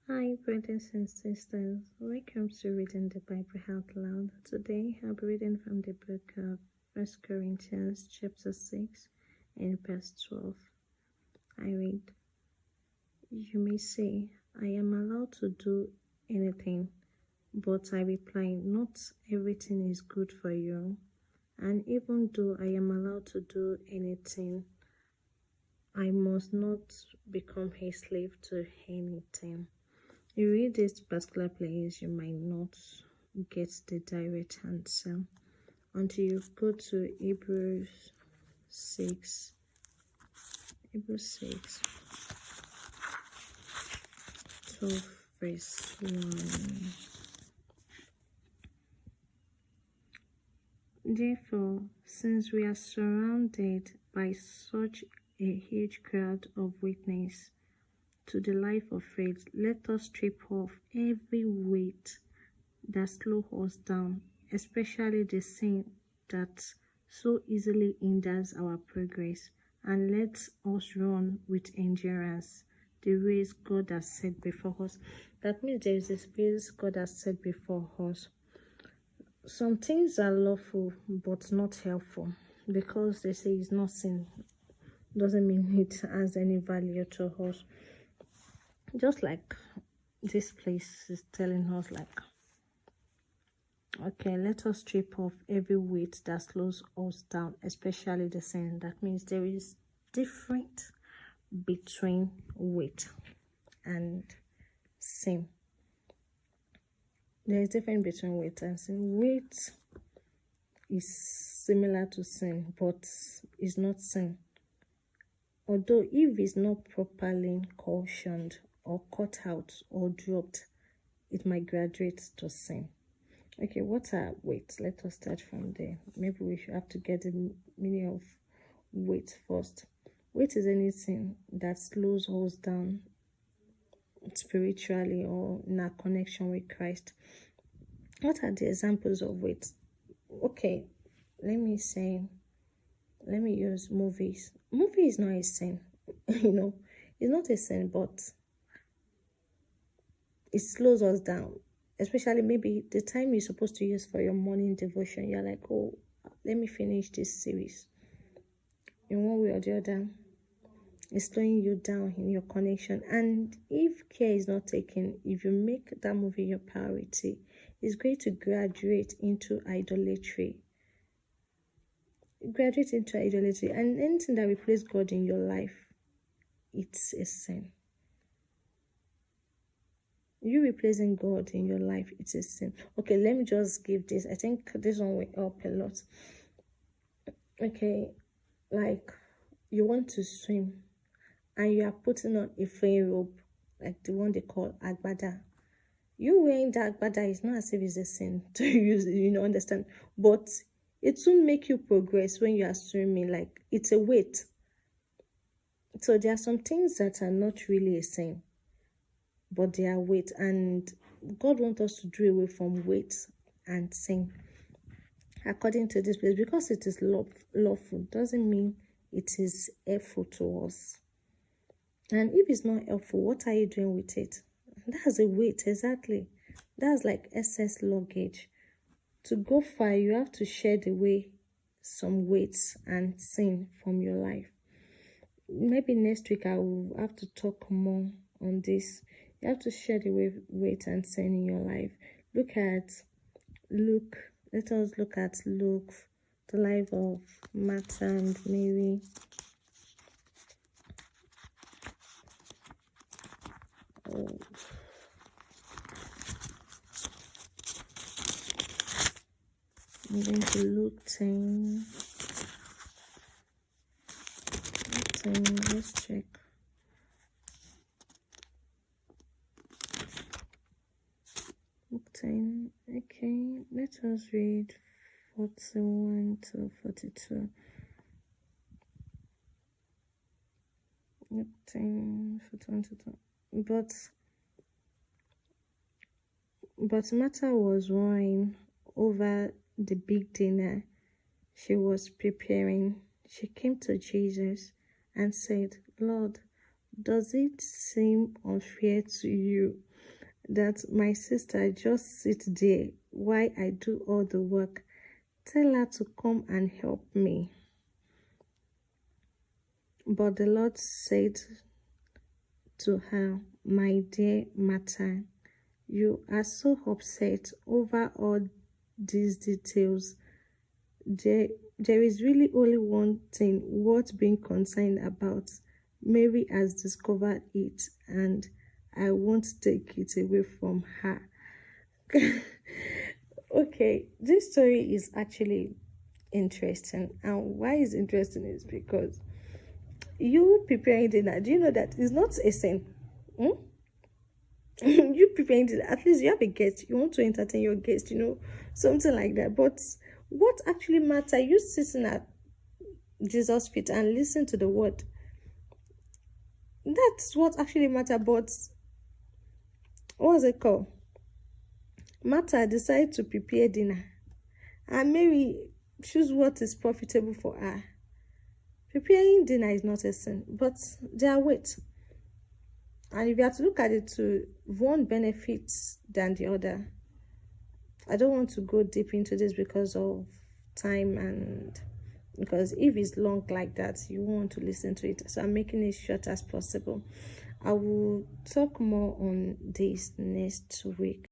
Hi, brothers and sisters. Welcome to Reading the Bible Out Loud. Today, I'll be reading from the book of 1 Corinthians, chapter 6, and verse 12. I read, "You may say, I am allowed to do anything, but I reply, not everything is good for you. And even though I am allowed to do anything, I must not become a slave to anything." You read this particular place, you might not get the direct answer until you go to Hebrews 6, 12 verse 1. Therefore, since we are surrounded by such a huge crowd of witnesses to the life of faith, let us strip off every weight that slows us down, especially the sin that so easily hinders our progress, and let us run with endurance the race God has set before us. That means there is a race God has set before us. Some things are lawful but not helpful, because they say it's not sin doesn't mean it has any value to us. Just like this place is telling us, like, okay, let us strip off every weight that slows us down, especially the sin. That means there is difference between weight and sin. There is difference between weight and sin. Weight is similar to sin, but is not sin. Although if it's not properly cautioned or cut out or dropped, it might graduate to sin. Okay, what are weights? Let us start from there. Maybe we should have to get the meaning of weight first. Weight is anything that slows us down spiritually or in our connection with Christ. What are the examples of weight? Okay, let me use movies. Movie is not a sin. It's not a sin, but it slows us down. Especially maybe the time you're supposed to use for your morning devotion, you're like, oh, let me finish this series. In one way or the other, it's slowing you down in your connection. And if care is not taken, if you make that movie your priority, it's going to graduate into idolatry. And anything that replaces God in your life, it's a sin. You replacing God in your life, it's a sin. Okay, let me just give this. I think this one will help a lot. Okay, like you want to swim and you are putting on a flowing robe, like the one they call agbada. You wearing that agbada is not as if it's a sin to use, understand? But it will make you progress when you are swimming, like it's a weight. So there are some things that are not really a sin, but they are weight, and God wants us to do away from weight and sin. According to this place, because it is lawful doesn't mean it is helpful to us. And if it's not helpful, what are you doing with it? That's a weight, exactly. That's like excess luggage. To go far, you have to shed away some weights and sin from your life. Maybe next week I will have to talk more on this. You have to shed away weight and sin in your life. Look at Luke. Let us look at Luke, the life of Martha and Mary. I'm going to Luke 10. Let's check. Luke 10. Okay, let us read 41 to 42. Luke 10, 41 to 42. But Martha was worrying over the big dinner she was preparing. She came to Jesus and said, "Lord, does it seem unfair to you that my sister just sit there while I do all the work. Tell her to come and help me. But the Lord said to her, my dear Martha, you are so upset over all these details. There is really only one thing worth being concerned about. Mary has discovered it, and I won't take it away from her. Okay, this story is actually interesting, and why it's interesting is because you preparing dinner, do you know that it's not a sin? You preparing dinner, at least you have a guest, you want to entertain your guest, something like that. But what actually matters, you sitting at Jesus' feet and listen to the word, that's what actually matters. But what's it called? Martha decided to prepare dinner, and Mary choose what is profitable for her. Preparing dinner is not a sin, but there are weight. And if you have to look at it to one benefits than the other. I don't want to go deep into this because of time, and because if it's long like that, you won't want to listen to it. So I'm making it short as possible. I will talk more on this next week.